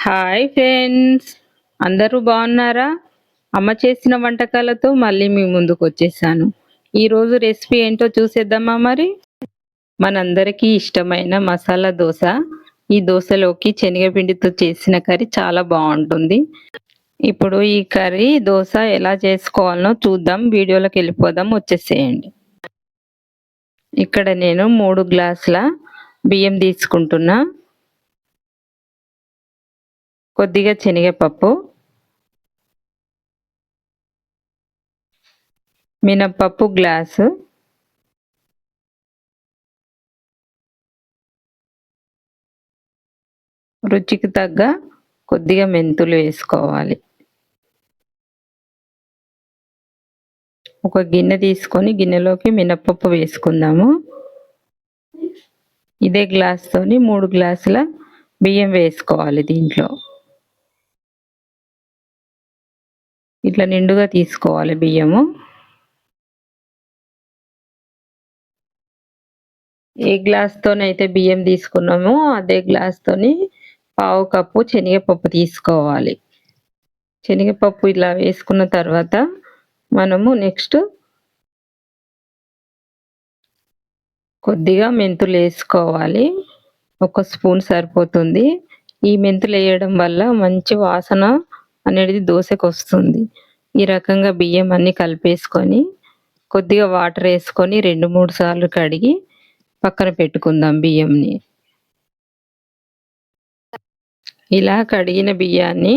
Hi friends, అందరూ బాగున్నారా? అమ్మ చేసిన వంటకాలతో మళ్ళీ మీ ముందుకు వచ్చేసాను. ఈరోజు రెసిపీ ఏంటో చూసేద్దామా మరి? మనందరికీ ఇష్టమైన మసాలా దోశ. ఈ దోశలోకి శనగపిండితో చేసిన కర్రీ చాలా బాగుంటుంది. ఇప్పుడు ఈ కర్రీ దోశ ఎలా చేసుకోవాలో చూద్దాం. వీడియోలోకి వెళ్ళిపోదాం, వచ్చేసేయండి. ఇక్కడ నేను 3 గ్లాసుల బియ్యం తీసుకుంటున్నా. కొద్దిగా శనగపప్పు, మినప్పప్పు గ్లాసు, రుచికి తగ్గ కొద్దిగా మెంతులు వేసుకోవాలి. ఒక గిన్నె తీసుకొని గిన్నెలోకి మినప్పప్పు వేసుకుందాము. ఇదే గ్లాస్తోని 3 గ్లాసుల బియ్యం వేసుకోవాలి. దీంట్లో ఇట్లా నిండుగా తీసుకోవాలి బియ్యము. ఏ గ్లాస్తోనైతే బియ్యం తీసుకున్నామో అదే గ్లాస్తోని పావు కప్పు శనగపప్పు తీసుకోవాలి. శనగపప్పు ఇలా వేసుకున్న తర్వాత మనము నెక్స్ట్ కొద్దిగా మెంతులు వేసుకోవాలి. 1 స్పూన్ సరిపోతుంది. ఈ మెంతులు వేయడం వల్ల మంచి వాసన అనేది దోశకు వస్తుంది. ఈ రకంగా బియ్యం అన్ని కలిపేసుకొని కొద్దిగా వాటర్ వేసుకొని 2-3 సార్లు కడిగి పక్కన పెట్టుకుందాం బియ్యంని. ఇలా కడిగిన బియ్యాన్ని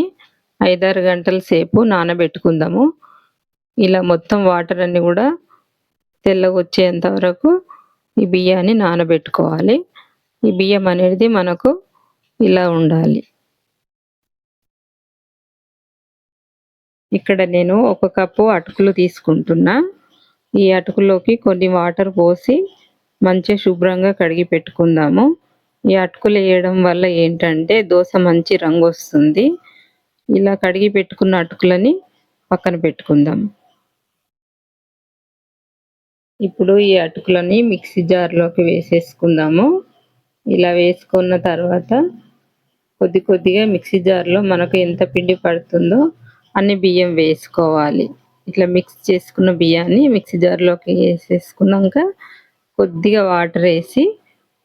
5-6 గంటల సేపు నానబెట్టుకుందాము. ఇలా మొత్తం వాటర్ అన్ని కూడా తెల్లగా వచ్చేంత వరకు ఈ బియ్యాన్ని నానబెట్టుకోవాలి. ఈ బియ్యం అనేది మనకు ఇలా ఉండాలి. ఇక్కడ నేను 1 కప్పు అటుకులు తీసుకుంటున్నా. ఈ అటుకులోకి కొన్ని వాటర్ పోసి మంచిగా శుభ్రంగా కడిగి పెట్టుకుందాము. ఈ అటుకులు వేయడం వల్ల ఏంటంటే దోశ మంచి రంగు వస్తుంది. ఇలా కడిగి పెట్టుకున్న అటుకులని పక్కన పెట్టుకుందాం. ఇప్పుడు ఈ అటుకులని మిక్సీ జార్లోకి వేసేసుకుందాము. ఇలా వేసుకున్న తర్వాత కొద్దిగా మిక్సీ జార్లో మనకు ఎంత పిండి పడుతుందో అన్ని బియ్యం వేసుకోవాలి. ఇట్లా మిక్స్ చేసుకున్న బియ్యాన్ని మిక్సీ జార్లోకి వేసేసుకున్నాక కొద్దిగా వాటర్ వేసి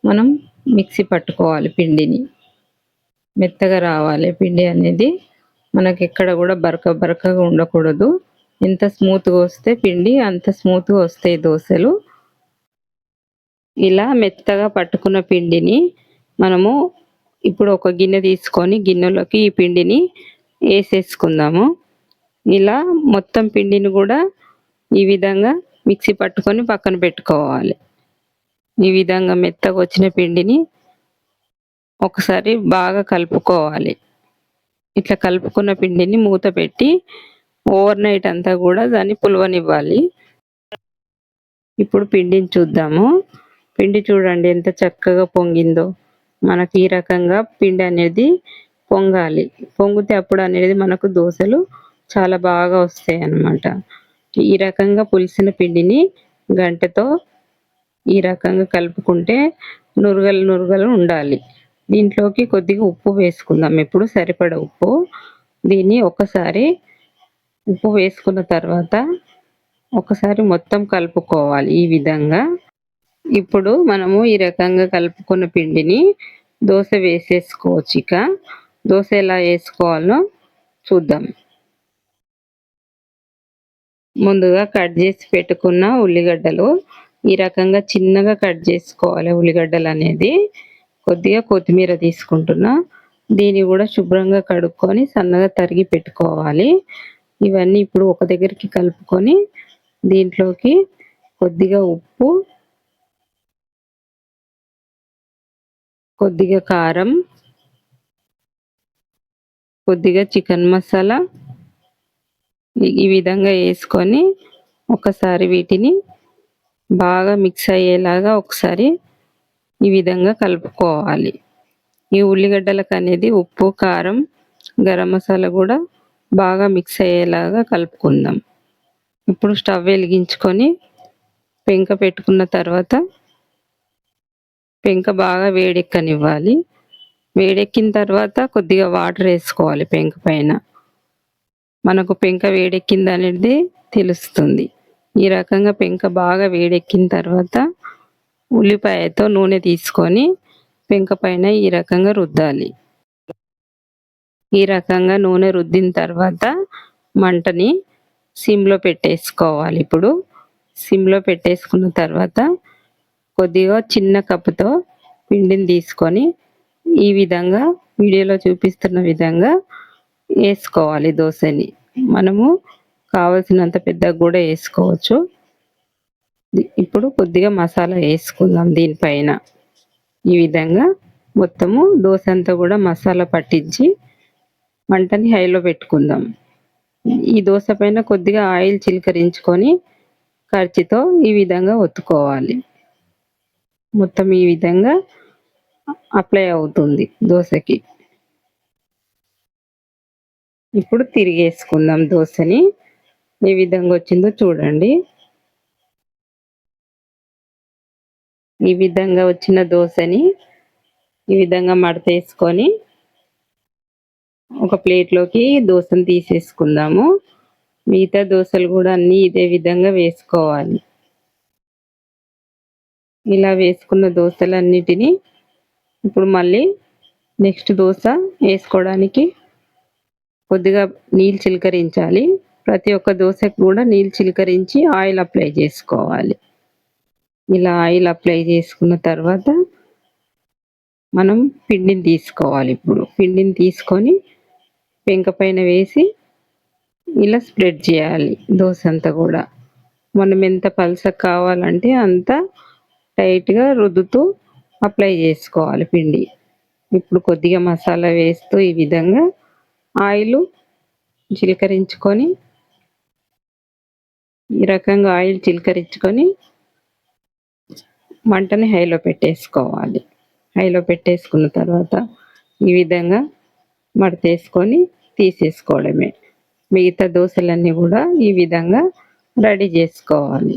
మనం మిక్సీ పట్టుకోవాలి. పిండిని మెత్తగా రావాలి. పిండి అనేది మనకి ఎక్కడ కూడా బరకగా ఉండకూడదు. ఎంత స్మూత్గా వస్తే పిండి అంత స్మూత్గా వస్తాయి దోశలు. ఇలా మెత్తగా పట్టుకున్న పిండిని మనము ఇప్పుడు ఒక గిన్నె తీసుకొని గిన్నెలోకి ఈ పిండిని వేసేసుకుందాము. ఇలా మొత్తం పిండిని కూడా ఈ విధంగా మిక్సీ పట్టుకొని పక్కన పెట్టుకోవాలి. ఈ విధంగా మెత్తగా వచ్చిన పిండిని ఒకసారి బాగా కలుపుకోవాలి. ఇట్లా కలుపుకున్న పిండిని మూత పెట్టి ఓవర్ నైట్ అంతా కూడా దాన్ని పులవనివ్వాలి. ఇప్పుడు పిండిని చూద్దాము. పిండి చూడండి ఎంత చక్కగా పొంగిందో. మనకి ఈ రకంగా పిండి అనేది పొంగాలి. పొంగితే అప్పుడు అనేది మనకు దోశలు చాలా బాగా వస్తాయి అన్నమాట. ఈ రకంగా పులిసిన పిండిని గంటెతో ఈ రకంగా కలుపుకుంటే నురగలు ఉండాలి. దీంట్లోకి కొద్దిగా ఉప్పు వేసుకుందాం. ఇప్పుడు సరిపడా ఉప్పు. దీన్ని ఒకసారి ఉప్పు వేసుకున్న తర్వాత ఒకసారి మొత్తం కలుపుకోవాలి ఈ విధంగా. ఇప్పుడు మనము ఈ రకంగా కలుపుకున్న పిండిని దోశ వేసేసుకోవచ్చు. ఇక దోశ ఎలా వేసుకోవాలో చూద్దాం. ముందుగా కట్ చేసి పెట్టుకున్న ఉల్లిగడ్డలు ఈ రకంగా చిన్నగా కట్ చేసుకోవాలి. ఉల్లిగడ్డలు అనేది కొద్దిగా కొత్తిమీర తీసుకుంటున్నా. దీన్ని కూడా శుభ్రంగా కడుక్కొని సన్నగా తరిగి పెట్టుకోవాలి. ఇవన్నీ ఇప్పుడు ఒక దగ్గరికి కలుపుకొని దీంట్లోకి కొద్దిగా ఉప్పు, కొద్దిగా కారం, కొద్దిగా చికెన్ మసాలా ఈ విధంగా వేసుకొని ఒకసారి వీటిని బాగా మిక్స్ అయ్యేలాగా ఒకసారి ఈ విధంగా కలుపుకోవాలి. ఈ ఉల్లిగడ్డలకు అనేది ఉప్పు, కారం, గరం మసాలా కూడా బాగా మిక్స్ అయ్యేలాగా కలుపుకుందాం. ఇప్పుడు స్టవ్ వెలిగించుకొని పెంక పెట్టుకున్న తర్వాత పెంక బాగా వేడెక్కనివ్వాలి. వేడెక్కిన తర్వాత కొద్దిగా వాటర్ వేసుకోవాలి పెంక పైన. మనకు పెంక వేడెక్కిందనేది తెలుస్తుంది. ఈ రకంగా పెంక బాగా వేడెక్కిన తర్వాత ఉల్లిపాయతో నూనె తీసుకొని పెంక పైన ఈ రకంగా రుద్దాలి. ఈ రకంగా నూనె రుద్దిన తర్వాత మంటని సిమ్‌లో పెట్టేసుకోవాలి. ఇప్పుడు సిమ్‌లో పెట్టేసుకున్న తర్వాత కొద్దిగా చిన్న కప్పుతో పిండిని తీసుకొని ఈ విధంగా వీడియోలో చూపిస్తున్న విధంగా ఏసుకోవాలి దోసని. మనము కావాల్సినంత పెద్దగా గూడా ఏసుకోవచ్చు. ఇప్పుడు కొద్దిగా మసాలా ఏసుకుందాం దీనిపైన. ఈ విధంగా మొత్తము దోస అంతా గూడా మసాలా పట్టించి మంటని హైలో పెట్టుకుందాం. ఈ దోస పైన కొద్దిగా ఆయిల్ చిలకరించుకొని కర్చీతో ఈ విధంగా ఒత్తుకోవాలి. మొత్తం ఈ విధంగా అప్లై అవుతుంది దోసకి. ఇప్పుడు తిరిగేసుకుందాం దోసని. ఏ విధంగా వచ్చిందో చూడండి. ఈ విధంగా వచ్చిన దోసని ఈ విధంగా మడతేసుకొని ఒక ప్లేట్‌లోకి దోసని తీసేసుకుందాము. మిగతా దోసలు గూడా అన్నీ ఇదే విధంగా వేసుకోవాలి. ఇలా వేసుకున్న దోసలన్నిటిని ఇప్పుడు మళ్ళీ నెక్స్ట్ దోస ఏసుకోవడానికి కొద్దిగా నీళ్ళు చిలకరించాలి. ప్రతి ఒక్క దోసకి కూడా నీళ్ళు చిలకరించి ఆయిల్ అప్లై చేసుకోవాలి. ఇలా ఆయిల్ అప్లై చేసుకున్న తర్వాత మనం పిండిని తీసుకోవాలి ఇప్పుడు. పిండిని తీసుకొని పెంక పైన వేసి ఇలా స్ప్రెడ్ చేయాలి దోస అంతా కూడా. మనం ఎంత పలచగా కావాలంటే అంత టైట్‌గా రుద్దుతూ అప్లై చేసుకోవాలి పిండి. ఇప్పుడు కొద్దిగా మసాలా వేస్తూ ఈ విధంగా ఆయిలు చిలకరించుకొని ఈ రకంగా ఆయిల్ చిలకరించుకొని మంటని హైలో పెట్టేసుకోవాలి. హైలో పెట్టేసుకున్న తర్వాత ఈ విధంగా మడతేసుకొని తీసేసుకోవడమే. మిగతా దోసలన్నీ కూడా ఈ విధంగా రెడీ చేసుకోవాలి.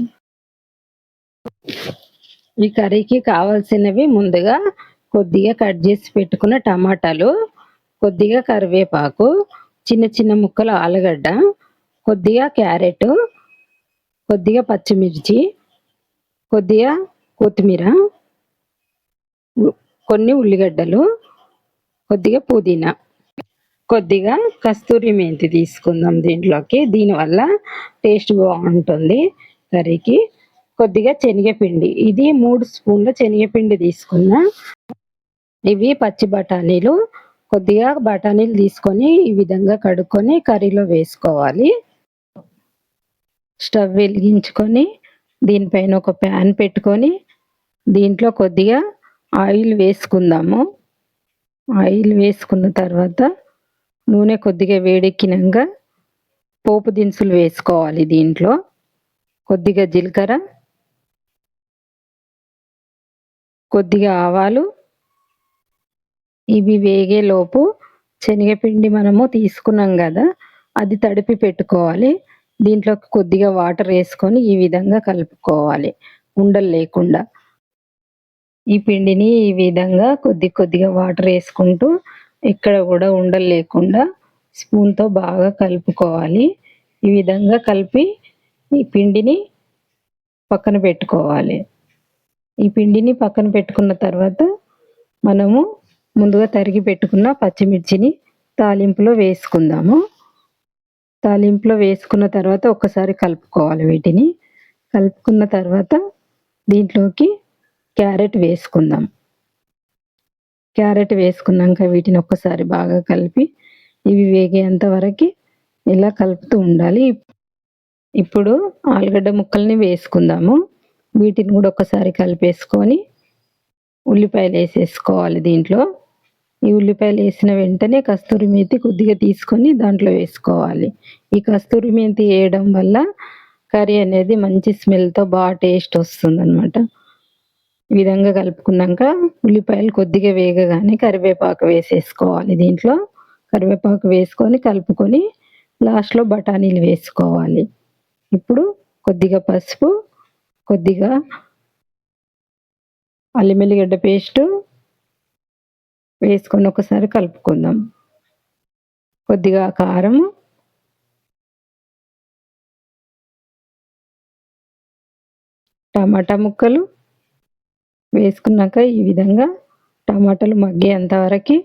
ఈ కర్రీకి కావాల్సినవి ముందుగా కొద్దిగా కట్ చేసి పెట్టుకున్న టమాటాలు, కొద్దిగా కరివేపాకు, చిన్న చిన్న ముక్కలు ఆలుగడ్డ, కొద్దిగా క్యారెట్, కొద్దిగా పచ్చిమిర్చి, కొద్దిగా కొత్తిమీర, కొన్ని ఉల్లిగడ్డలు, కొద్దిగా పుదీనా, కొద్దిగా కస్తూరి మెంతి తీసుకుందాం దీంట్లోకి. దీనివల్ల టేస్ట్ బాగుంటుంది కర్రీకి. కొద్దిగా శనగపిండి, ఇది 3 స్పూన్ల శనగపిండి తీసుకున్నా. ఇవి పచ్చి బఠానీలు. కొద్దిగా బఠానీలు తీసుకొని ఈ విధంగా కడుక్కొని కర్రీలో వేసుకోవాలి. స్టవ్ వెలిగించుకొని దీనిపైన ఒక ప్యాన్ పెట్టుకొని దీంట్లో కొద్దిగా ఆయిల్ వేసుకుందాము. ఆయిల్ వేసుకున్న తర్వాత నూనె కొద్దిగా వేడెక్కినాక పోపు దినుసులు వేసుకోవాలి దీంట్లో. కొద్దిగా జీలకర్ర, కొద్దిగా ఆవాలు. ఇవి వేగేలోపు శనగపిండి మనము తీసుకున్నాం కదా, అది తడిపి పెట్టుకోవాలి. దీంట్లోకి కొద్దిగా వాటర్ వేసుకొని ఈ విధంగా కలుపుకోవాలి ఉండలు లేకుండా. ఈ పిండిని ఈ విధంగా కొద్ది కొద్దిగా వాటర్ వేసుకుంటూ ఇక్కడ కూడా ఉండలు లేకుండా స్పూన్‌తో బాగా కలుపుకోవాలి. ఈ విధంగా కలిపి ఈ పిండిని పక్కన పెట్టుకోవాలి. ఈ పిండిని పక్కన పెట్టుకున్న తర్వాత మనము ముందుగా తరిగి పెట్టుకున్న పచ్చిమిర్చిని తాలింపులో వేసుకుందాము. తాలింపులో వేసుకున్న తర్వాత ఒక్కసారి కలుపుకోవాలి వీటిని. కలుపుకున్న తర్వాత దీంట్లోకి క్యారెట్ వేసుకుందాం. క్యారెట్ వేసుకున్నాక వీటిని ఒక్కసారి బాగా కలిపి ఇవి వేగేంత వరకు ఇలా కలుపుతూ ఉండాలి. ఇప్పుడు ఆలుగడ్డ ముక్కల్ని వేసుకుందాము. వీటిని కూడా ఒకసారి కలిపేసుకొని ఉల్లిపాయలు వేసేసుకోవాలి దీంట్లో. ఈ ఉల్లిపాయలు వేసిన వెంటనే కస్తూరి మెంతి కొద్దిగా తీసుకొని దాంట్లో వేసుకోవాలి. ఈ కస్తూరి మెంతి వేయడం వల్ల కర్రీ అనేది మంచి స్మెల్‌తో బాగా టేస్ట్ వస్తుందన్నమాట. ఈ విధంగా కలుపుకున్నాక ఉల్లిపాయలు కొద్దిగా వేగగానే కరివేపాకు వేసేసుకోవాలి దీంట్లో. కరివేపాకు వేసుకొని కలుపుకొని లాస్ట్‌లో బఠానీలు వేసుకోవాలి. ఇప్పుడు కొద్దిగా పసుపు, కొద్దిగా అల్లం ఎల్లిగడ్డ పేస్టు, వేసుకొని ఒకసారి కలుపుకుందాం. కొద్దిగా కారం, టమాటా ముక్కలు వేసుకున్నాక ఈ విధంగా టమాటాలు మగ్గేంత వరకు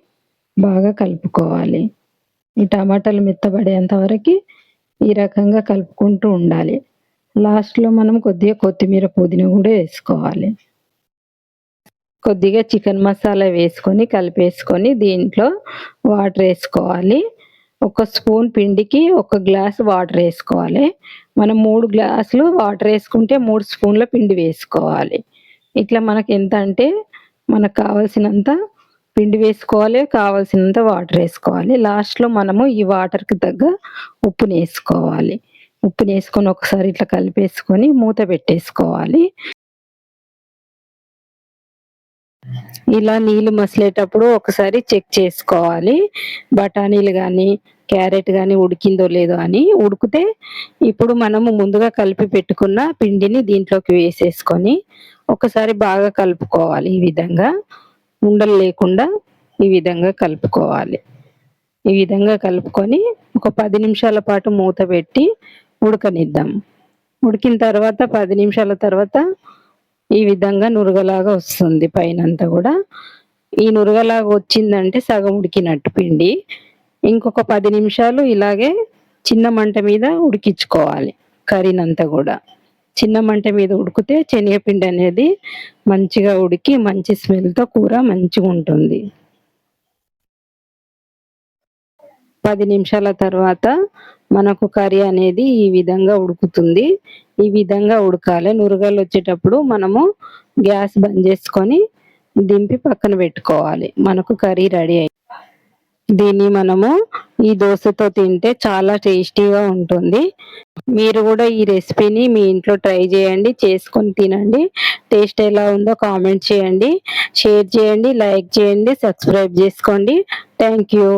బాగా కలుపుకోవాలి. ఈ టమాటాలు మెత్తబడేంత వరకు ఈ రకంగా కలుపుకుంటూ ఉండాలి. లాస్ట్‌లో మనం కొద్దిగా కొత్తిమీర, పుదీనా కూడా వేసుకోవాలి. కొద్దిగా చికెన్ మసాలా వేసుకొని కలిపేసుకొని దీంట్లో వాటర్ వేసుకోవాలి. ఒక స్పూన్ పిండికి ఒక గ్లాస్ వాటర్ వేసుకోవాలి. మనం 3 గ్లాసులు వాటర్ వేసుకుంటే 3 స్పూన్ల పిండి వేసుకోవాలి. ఇట్లా మనకు ఎంత అంటే మనకు కావాల్సినంత పిండి వేసుకోవాలి, కావాల్సినంత వాటర్ వేసుకోవాలి. లాస్ట్‌లో మనము ఈ వాటర్‌కి తగ్గ ఉప్పునేసుకోవాలి. ఉప్పునేసుకొని ఒకసారి ఇట్లా కలిపేసుకొని మూత పెట్టేసుకోవాలి. ఇలా నీళ్ళు మసిలేటప్పుడు ఒకసారి చెక్ చేసుకోవాలి. బఠానీలు గానీ, క్యారెట్ గానీ ఉడికిందో లేదో అని. ఉడికితే ఇప్పుడు మనము ముందుగా కలిపి పెట్టుకున్న పిండిని దీంట్లోకి వేసేసుకొని ఒకసారి బాగా కలుపుకోవాలి. ఈ విధంగా ఉండలు లేకుండా ఈ విధంగా కలుపుకోవాలి. ఈ విధంగా కలుపుకొని ఒక 10 నిమిషాల పాటు మూత పెట్టి ఉడకనిద్దాం. ఉడికిన తర్వాత 10 నిమిషాల తర్వాత ఈ విధంగా నురగలాగా వస్తుంది పైనంతా కూడా. ఈ నురగలాగా వచ్చిందంటే సగం ఉడికినట్టు పిండి. ఇంకొక 10 నిమిషాలు ఇలాగే చిన్న మంట మీద ఉడికించుకోవాలి కర్రీనంతా కూడా. చిన్న మంట మీద ఉడికితే శనగపిండి అనేది మంచిగా ఉడికి మంచి స్మెల్‌తో కూర మంచిగుంటుంది. 10 నిమిషాల తర్వాత మనకు కర్రీ అనేది ఈ విధంగా ఉడుకుతుంది. ఈ విధంగా ఉడకాలి. నురగలొచ్చేటప్పుడు మనము గ్యాస్ బంద్ చేసుకొని దింపి పక్కన పెట్టుకోవాలి. మనకు కర్రీ రెడీ దీన్ని మనము ఈ దోసతో తింటే చాలా టేస్టీగా ఉంటుంది. మీరు కూడా ఈ రెసిపీని మీ ఇంట్లో ట్రై చేయండి. చేసుకొని తినండి. టేస్ట్ ఎలా ఉందో కామెంట్ చేయండి. షేర్ చేయండి, లైక్ చేయండి, సబ్స్క్రైబ్ చేసుకోండి. Thank you.